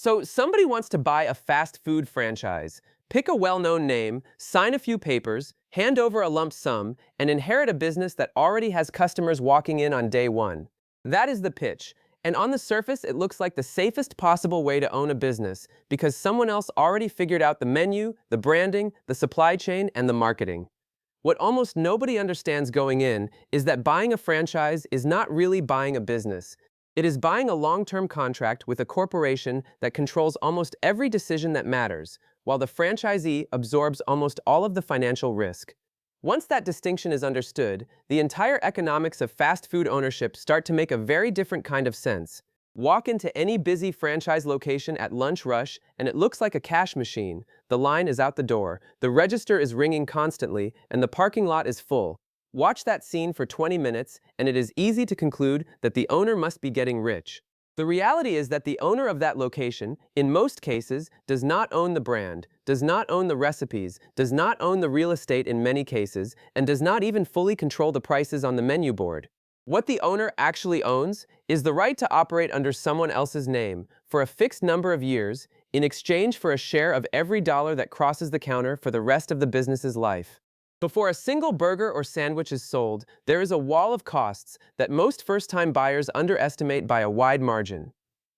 So somebody wants to buy a fast food franchise. Pick a well-known name, sign a few papers, hand over a lump sum, and inherit a business that already has customers walking in on day one. That is the pitch. And on the surface, it looks like the safest possible way to own a business because someone else already figured out the menu, the branding, the supply chain, and the marketing. What almost nobody understands going in is that buying a franchise is not really buying a business. It is buying a long-term contract with a corporation that controls almost every decision that matters, while the franchisee absorbs almost all of the financial risk. Once that distinction is understood, the entire economics of fast food ownership start to make a very different kind of sense. Walk into any busy franchise location at lunch rush, and it looks like a cash machine. The line is out the door, the register is ringing constantly, and the parking lot is full. Watch that scene for 20 minutes, and it is easy to conclude that the owner must be getting rich. The reality is that the owner of that location, in most cases, does not own the brand, does not own the recipes, does not own the real estate in many cases, and does not even fully control the prices on the menu board. What the owner actually owns is the right to operate under someone else's name for a fixed number of years in exchange for a share of every dollar that crosses the counter for the rest of the business's life. Before a single burger or sandwich is sold, there is a wall of costs that most first-time buyers underestimate by a wide margin.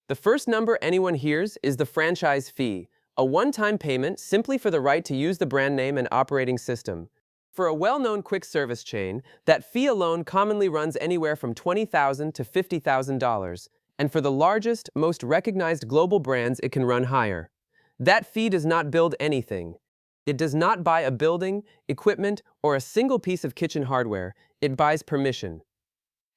The first number anyone hears is the franchise fee, a one-time payment simply for the right to use the brand name and operating system. For a well-known quick service chain, that fee alone commonly runs anywhere from $20,000 to $50,000, and for the largest, most recognized global brands, it can run higher. That fee does not build anything. It does not buy a building, equipment, or a single piece of kitchen hardware. It buys permission.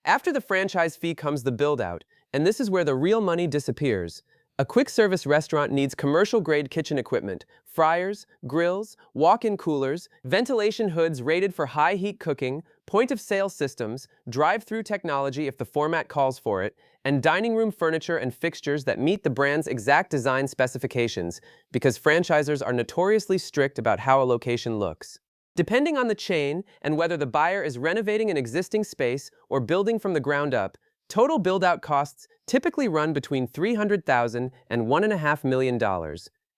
After the franchise fee comes the build-out, and this is where the real money disappears. A quick-service restaurant needs commercial-grade kitchen equipment, fryers, grills, walk-in coolers, ventilation hoods rated for high-heat cooking, point-of-sale systems, drive-through technology if the format calls for it, and dining room furniture and fixtures that meet the brand's exact design specifications, because franchisors are notoriously strict about how a location looks. Depending on the chain and whether the buyer is renovating an existing space or building from the ground up, total build-out costs typically run between $300,000 and $1.5 million.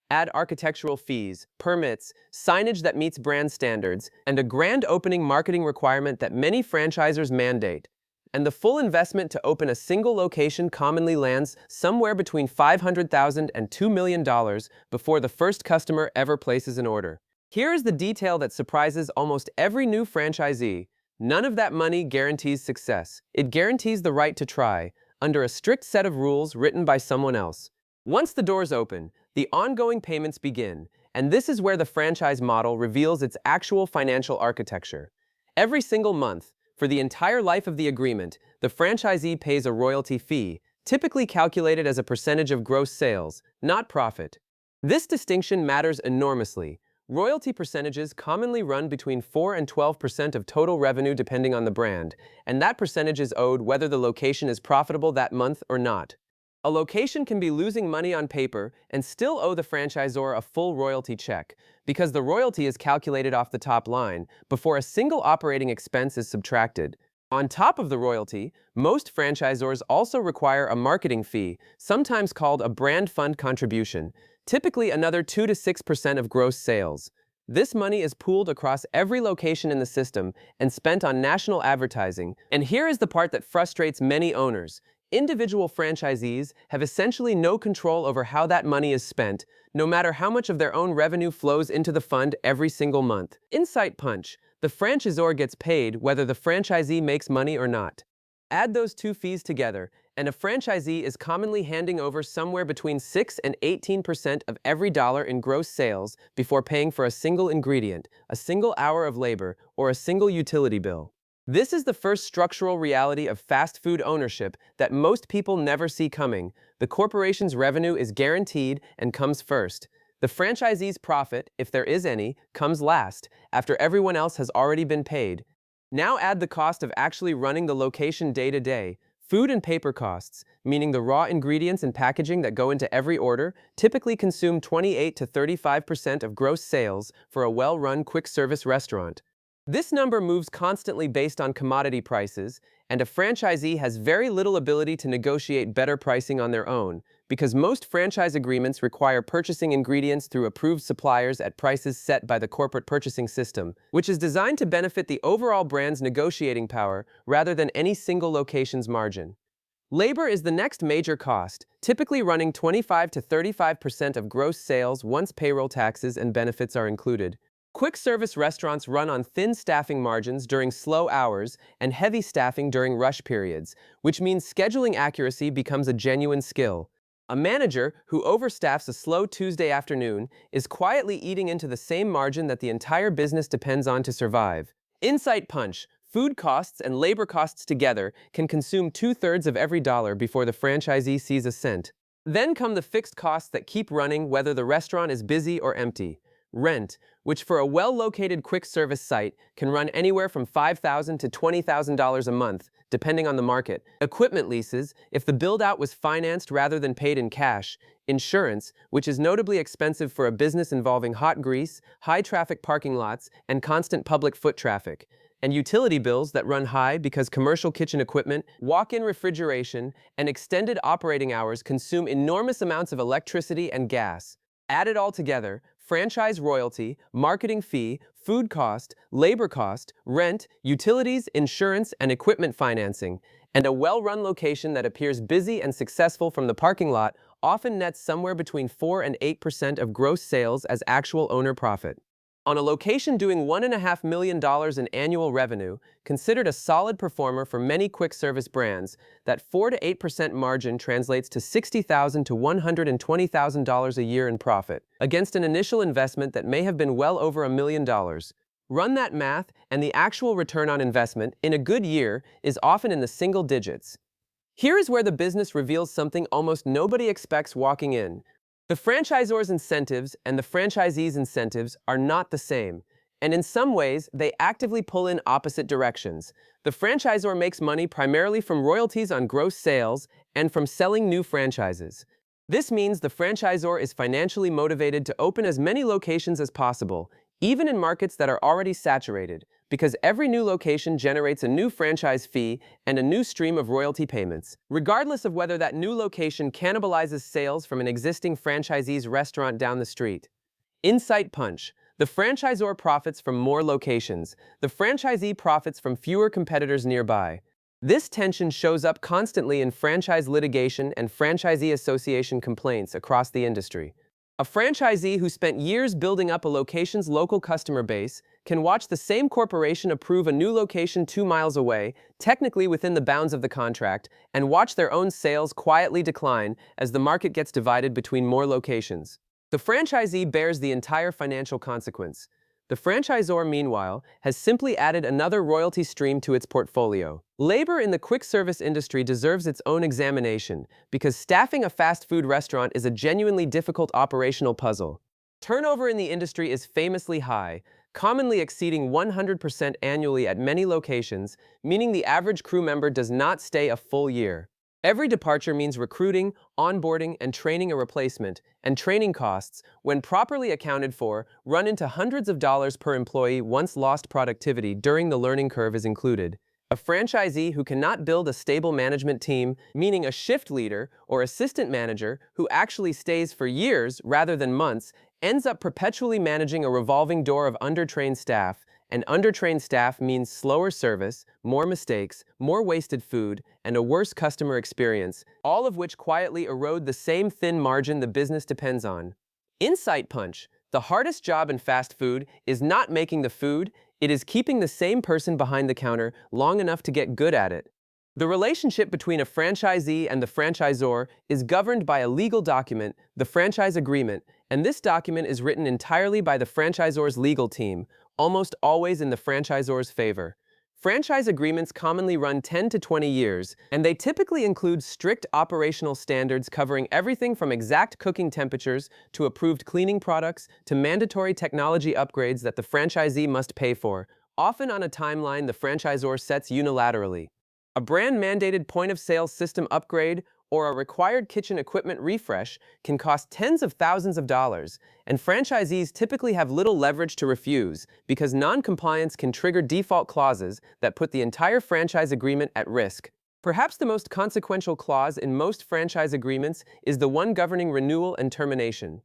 Add architectural fees, permits, signage that meets brand standards, and a grand opening marketing requirement that many franchisors mandate. And the full investment to open a single location commonly lands somewhere between $500,000 and $2 million before the first customer ever places an order. Here is the detail that surprises almost every new franchisee. None of that money guarantees success. It guarantees the right to try, under a strict set of rules written by someone else. Once the doors open, the ongoing payments begin, and this is where the franchise model reveals its actual financial architecture. Every single month, for the entire life of the agreement, the franchisee pays a royalty fee, typically calculated as a percentage of gross sales, not profit. This distinction matters enormously. Royalty percentages commonly run between 4 and 12% of total revenue depending on the brand, and that percentage is owed whether the location is profitable that month or not. A location can be losing money on paper and still owe the franchisor a full royalty check, because the royalty is calculated off the top line before a single operating expense is subtracted. On top of the royalty, most franchisors also require a marketing fee, sometimes called a brand fund contribution, typically another 2 to 6% of gross sales. This money is pooled across every location in the system and spent on national advertising. And here is the part that frustrates many owners. Individual franchisees have essentially no control over how that money is spent, no matter how much of their own revenue flows into the fund every single month. Insight punch: the franchisor gets paid whether the franchisee makes money or not. Add those two fees together, and a franchisee is commonly handing over somewhere between 6 and 18% of every dollar in gross sales before paying for a single ingredient, a single hour of labor, or a single utility bill. This is the first structural reality of fast food ownership that most people never see coming. The corporation's revenue is guaranteed and comes first. The franchisee's profit, if there is any, comes last, after everyone else has already been paid. Now add the cost of actually running the location day to day. Food and paper costs, meaning the raw ingredients and packaging that go into every order, typically consume 28 to 35% of gross sales for a well-run quick-service restaurant. This number moves constantly based on commodity prices, and a franchisee has very little ability to negotiate better pricing on their own, because most franchise agreements require purchasing ingredients through approved suppliers at prices set by the corporate purchasing system, which is designed to benefit the overall brand's negotiating power rather than any single location's margin. Labor is the next major cost, typically running 25 to 35% of gross sales once payroll taxes and benefits are included. Quick service restaurants run on thin staffing margins during slow hours and heavy staffing during rush periods, which means scheduling accuracy becomes a genuine skill. A manager who overstaffs a slow Tuesday afternoon is quietly eating into the same margin that the entire business depends on to survive. Insight punch. Food costs and labor costs together can consume 2/3 of every dollar before the franchisee sees a cent. Then come the fixed costs that keep running whether the restaurant is busy or empty. Rent, which for a well-located quick-service site can run anywhere from $5,000 to $20,000 a month, depending on the market. Equipment leases, if the build-out was financed rather than paid in cash. Insurance, which is notably expensive for a business involving hot grease, high-traffic parking lots, and constant public foot traffic. And utility bills that run high because commercial kitchen equipment, walk-in refrigeration, and extended operating hours consume enormous amounts of electricity and gas. Add it all together, franchise royalty, marketing fee, food cost, labor cost, rent, utilities, insurance, and equipment financing, and a well-run location that appears busy and successful from the parking lot often nets somewhere between 4 and 8% of gross sales as actual owner profit. On a location doing $1.5 million in annual revenue, considered a solid performer for many quick-service brands, that 4 to 8% margin translates to $60,000 to $120,000 a year in profit, against an initial investment that may have been well over $1 million. Run that math, and the actual return on investment in a good year is often in the single digits. Here is where the business reveals something almost nobody expects walking in. The franchisor's incentives and the franchisee's incentives are not the same, and in some ways, they actively pull in opposite directions. The franchisor makes money primarily from royalties on gross sales and from selling new franchises. This means the franchisor is financially motivated to open as many locations as possible, even in markets that are already saturated, because every new location generates a new franchise fee and a new stream of royalty payments, regardless of whether that new location cannibalizes sales from an existing franchisee's restaurant down the street. Insight punch. The franchisor profits from more locations. The franchisee profits from fewer competitors nearby. This tension shows up constantly in franchise litigation and franchisee association complaints across the industry. A franchisee who spent years building up a location's local customer base can watch the same corporation approve a new location 2 miles away, technically within the bounds of the contract, and watch their own sales quietly decline as the market gets divided between more locations. The franchisee bears the entire financial consequence. The franchisor, meanwhile, has simply added another royalty stream to its portfolio. Labor in the quick-service industry deserves its own examination, because staffing a fast food restaurant is a genuinely difficult operational puzzle. Turnover in the industry is famously high, commonly exceeding 100% annually at many locations, meaning the average crew member does not stay a full year. Every departure means recruiting, onboarding, and training a replacement, and training costs, when properly accounted for, run into hundreds of dollars per employee once lost productivity during the learning curve is included. A franchisee who cannot build a stable management team, meaning a shift leader or assistant manager who actually stays for years rather than months, ends up perpetually managing a revolving door of undertrained staff, and undertrained staff means slower service, more mistakes, more wasted food, and a worse customer experience, all of which quietly erode the same thin margin the business depends on. Insight punch. The hardest job in fast food is not making the food, it is keeping the same person behind the counter long enough to get good at it. The relationship between a franchisee and the franchisor is governed by a legal document, the franchise agreement, and this document is written entirely by the franchisor's legal team, almost always in the franchisor's favor. Franchise agreements commonly run 10 to 20 years, and they typically include strict operational standards covering everything from exact cooking temperatures to approved cleaning products to mandatory technology upgrades that the franchisee must pay for, often on a timeline the franchisor sets unilaterally. A brand-mandated point-of-sale system upgrade or a required kitchen equipment refresh can cost tens of thousands of dollars, and franchisees typically have little leverage to refuse because non-compliance can trigger default clauses that put the entire franchise agreement at risk. Perhaps the most consequential clause in most franchise agreements is the one governing renewal and termination.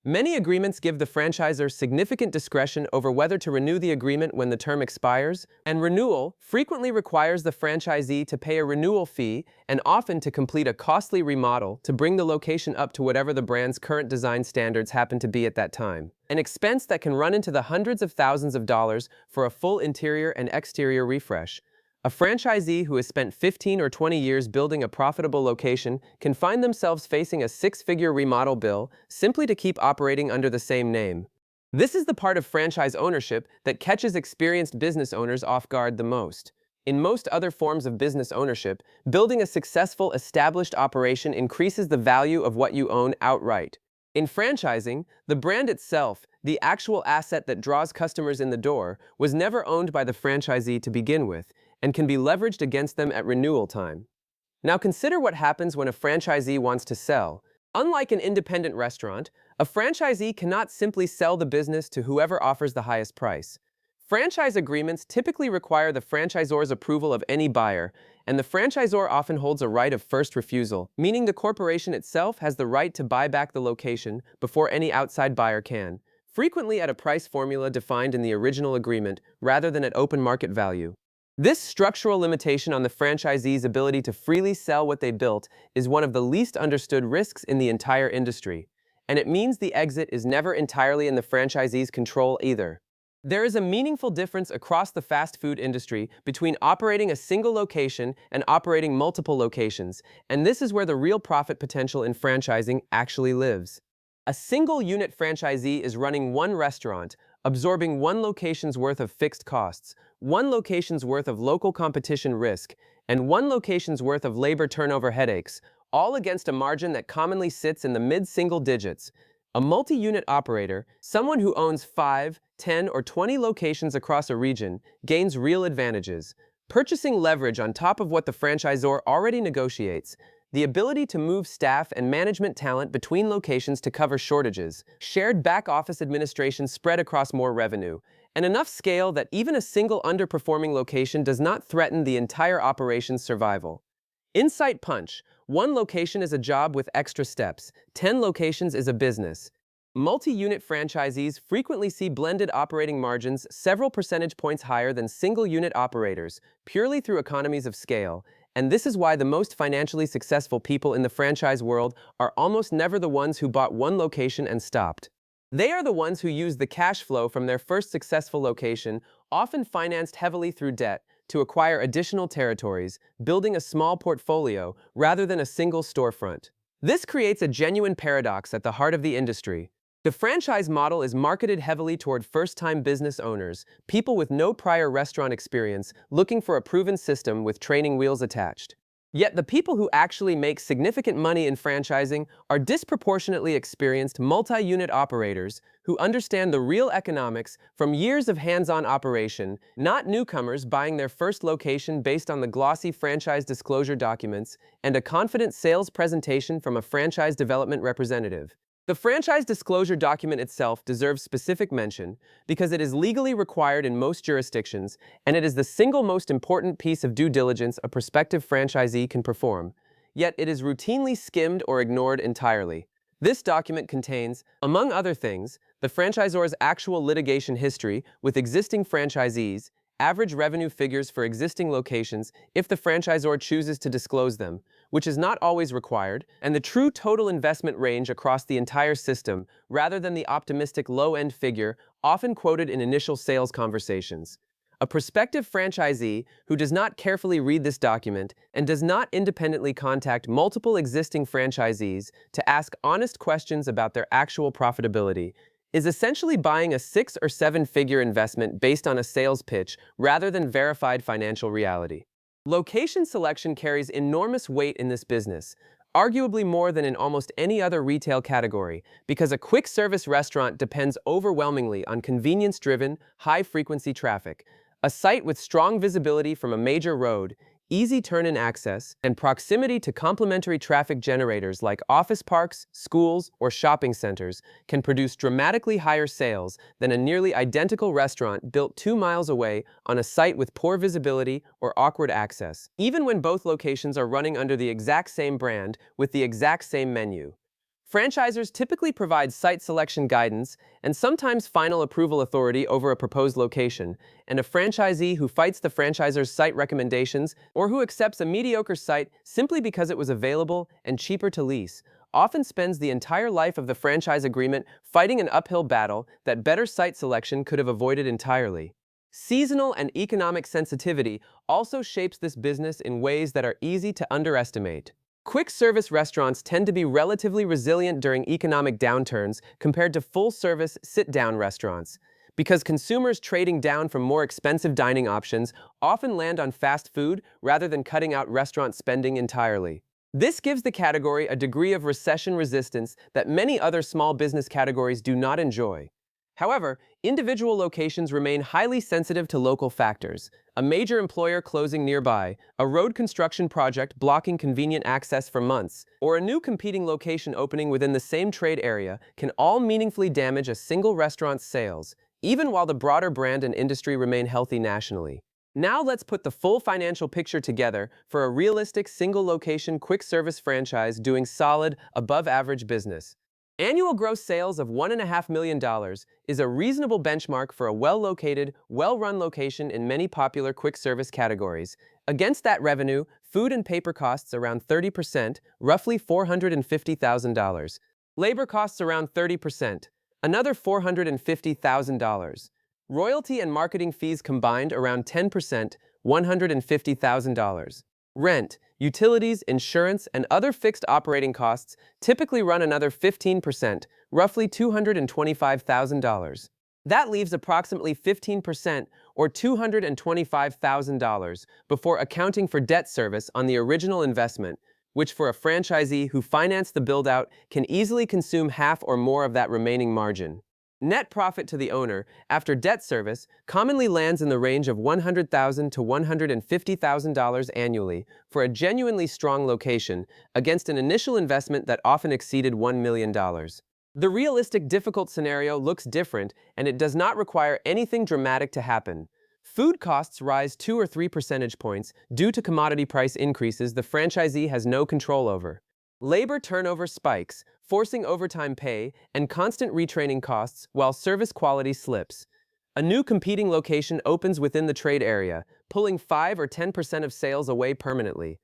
Many agreements give the franchisor significant discretion over whether to renew the agreement when the term expires, and renewal frequently requires the franchisee to pay a renewal fee and often to complete a costly remodel to bring the location up to whatever the brand's current design standards happen to be at that time. An expense that can run into the hundreds of thousands of dollars for a full interior and exterior refresh. A franchisee who has spent 15 or 20 years building a profitable location can find themselves facing a six-figure remodel bill simply to keep operating under the same name. This is the part of franchise ownership that catches experienced business owners off guard the most. In most other forms of business ownership, building a successful, established operation increases the value of what you own outright. In franchising, the brand itself, the actual asset that draws customers in the door, was never owned by the franchisee to begin with, and can be leveraged against them at renewal time. Now consider what happens when a franchisee wants to sell. Unlike an independent restaurant, a franchisee cannot simply sell the business to whoever offers the highest price. Franchise agreements typically require the franchisor's approval of any buyer, and the franchisor often holds a right of first refusal, meaning the corporation itself has the right to buy back the location before any outside buyer can, frequently at a price formula defined in the original agreement rather than at open market value. This structural limitation on the franchisee's ability to freely sell what they built is one of the least understood risks in the entire industry, and it means the exit is never entirely in the franchisee's control either. There is a meaningful difference across the fast food industry between operating a single location and operating multiple locations, and this is where the real profit potential in franchising actually lives. A single unit franchisee is running one restaurant, absorbing one location's worth of fixed costs, one location's worth of local competition risk, and one location's worth of labor turnover headaches, all against a margin that commonly sits in the mid-single digits. A multi-unit operator, someone who owns 5, 10, or 20 locations across a region, gains real advantages. Purchasing leverage on top of what the franchisor already negotiates, the ability to move staff and management talent between locations to cover shortages, shared back-office administration spread across more revenue, and enough scale that even a single underperforming location does not threaten the entire operation's survival. Insight punch: one location is a job with extra steps, 10 locations is a business. Multi-unit franchisees frequently see blended operating margins several percentage points higher than single-unit operators, purely through economies of scale, and this is why the most financially successful people in the franchise world are almost never the ones who bought one location and stopped. They are the ones who used the cash flow from their first successful location, often financed heavily through debt, to acquire additional territories, building a small portfolio rather than a single storefront. This creates a genuine paradox at the heart of the industry. The franchise model is marketed heavily toward first-time business owners, people with no prior restaurant experience looking for a proven system with training wheels attached. Yet the people who actually make significant money in franchising are disproportionately experienced multi-unit operators who understand the real economics from years of hands-on operation, not newcomers buying their first location based on the glossy franchise disclosure documents and a confident sales presentation from a franchise development representative. The franchise disclosure document itself deserves specific mention because it is legally required in most jurisdictions, and it is the single most important piece of due diligence a prospective franchisee can perform. Yet it is routinely skimmed or ignored entirely. This document contains, among other things, the franchisor's actual litigation history with existing franchisees, average revenue figures for existing locations if the franchisor chooses to disclose them, which is not always required, and the true total investment range across the entire system, rather than the optimistic low-end figure often quoted in initial sales conversations. A prospective franchisee who does not carefully read this document and does not independently contact multiple existing franchisees to ask honest questions about their actual profitability is essentially buying a 6- or 7-figure investment based on a sales pitch rather than verified financial reality. Location selection carries enormous weight in this business, arguably more than in almost any other retail category, because a quick-service restaurant depends overwhelmingly on convenience-driven, high-frequency traffic. A site with strong visibility from a major road, easy turn-in access, and proximity to complementary traffic generators like office parks, schools, or shopping centers can produce dramatically higher sales than a nearly identical restaurant built 2 miles away on a site with poor visibility or awkward access, even when both locations are running under the exact same brand with the exact same menu. Franchisors typically provide site selection guidance and sometimes final approval authority over a proposed location, and a franchisee who fights the franchisor's site recommendations or who accepts a mediocre site simply because it was available and cheaper to lease often spends the entire life of the franchise agreement fighting an uphill battle that better site selection could have avoided entirely. Seasonal and economic sensitivity also shapes this business in ways that are easy to underestimate. Quick-service restaurants tend to be relatively resilient during economic downturns compared to full-service, sit-down restaurants, because consumers trading down from more expensive dining options often land on fast food rather than cutting out restaurant spending entirely. This gives the category a degree of recession resistance that many other small business categories do not enjoy. However, individual locations remain highly sensitive to local factors. A major employer closing nearby, a road construction project blocking convenient access for months, or a new competing location opening within the same trade area can all meaningfully damage a single restaurant's sales, even while the broader brand and industry remain healthy nationally. Now let's put the full financial picture together for a realistic single-location quick-service franchise doing solid, above-average business. Annual gross sales of $1.5 million is a reasonable benchmark for a well-located, well-run location in many popular quick-service categories. Against that revenue, food and paper costs around 30%, roughly $450,000. Labor costs around 30%, another $450,000. Royalty and marketing fees combined around 10%, $150,000. Rent, utilities, insurance, and other fixed operating costs typically run another 15%, roughly $225,000. That leaves approximately 15%, or $225,000, before accounting for debt service on the original investment, which for a franchisee who financed the build-out can easily consume half or more of that remaining margin. Net profit to the owner, after debt service, commonly lands in the range of $100,000 to $150,000 annually for a genuinely strong location, against an initial investment that often exceeded $1 million. The realistic difficult scenario looks different, and it does not require anything dramatic to happen. Food costs rise 2 or 3 percentage points due to commodity price increases the franchisee has no control over. Labor turnover spikes, forcing overtime pay and constant retraining costs while service quality slips. A new competing location opens within the trade area, pulling 5 or 10% of sales away permanently.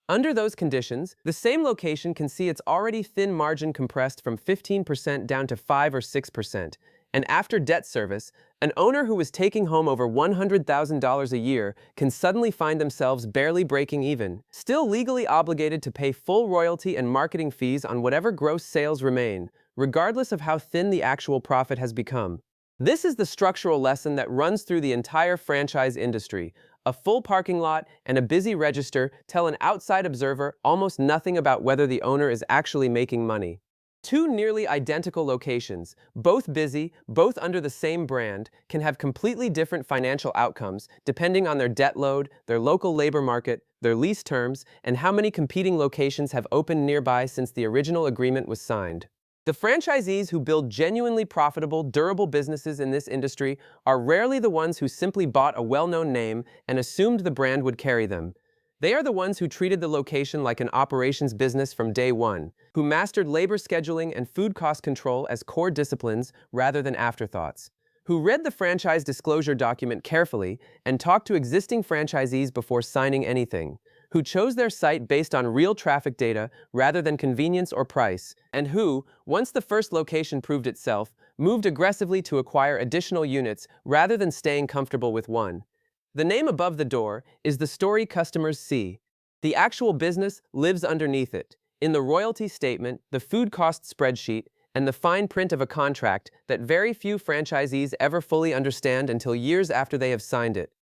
Under those conditions, the same location can see its already thin margin compressed from 15% down to 5 or 6%. And after debt service, an owner who was taking home over $100,000 a year can suddenly find themselves barely breaking even, still legally obligated to pay full royalty and marketing fees on whatever gross sales remain, regardless of how thin the actual profit has become. This is the structural lesson that runs through the entire franchise industry. A full parking lot and a busy register tell an outside observer almost nothing about whether the owner is actually making money. Two nearly identical locations, both busy, both under the same brand, can have completely different financial outcomes depending on their debt load, their local labor market, their lease terms, and how many competing locations have opened nearby since the original agreement was signed. The franchisees who build genuinely profitable, durable businesses in this industry are rarely the ones who simply bought a well-known name and assumed the brand would carry them. They are the ones who treated the location like an operations business from day one, who mastered labor scheduling and food cost control as core disciplines rather than afterthoughts, who read the franchise disclosure document carefully and talked to existing franchisees before signing anything, who chose their site based on real traffic data rather than convenience or price, and who, once the first location proved itself, moved aggressively to acquire additional units rather than staying comfortable with one. The name above the door is the story customers see. The actual business lives underneath it, in the royalty statement, the food cost spreadsheet, and the fine print of a contract that very few franchisees ever fully understand until years after they have signed it.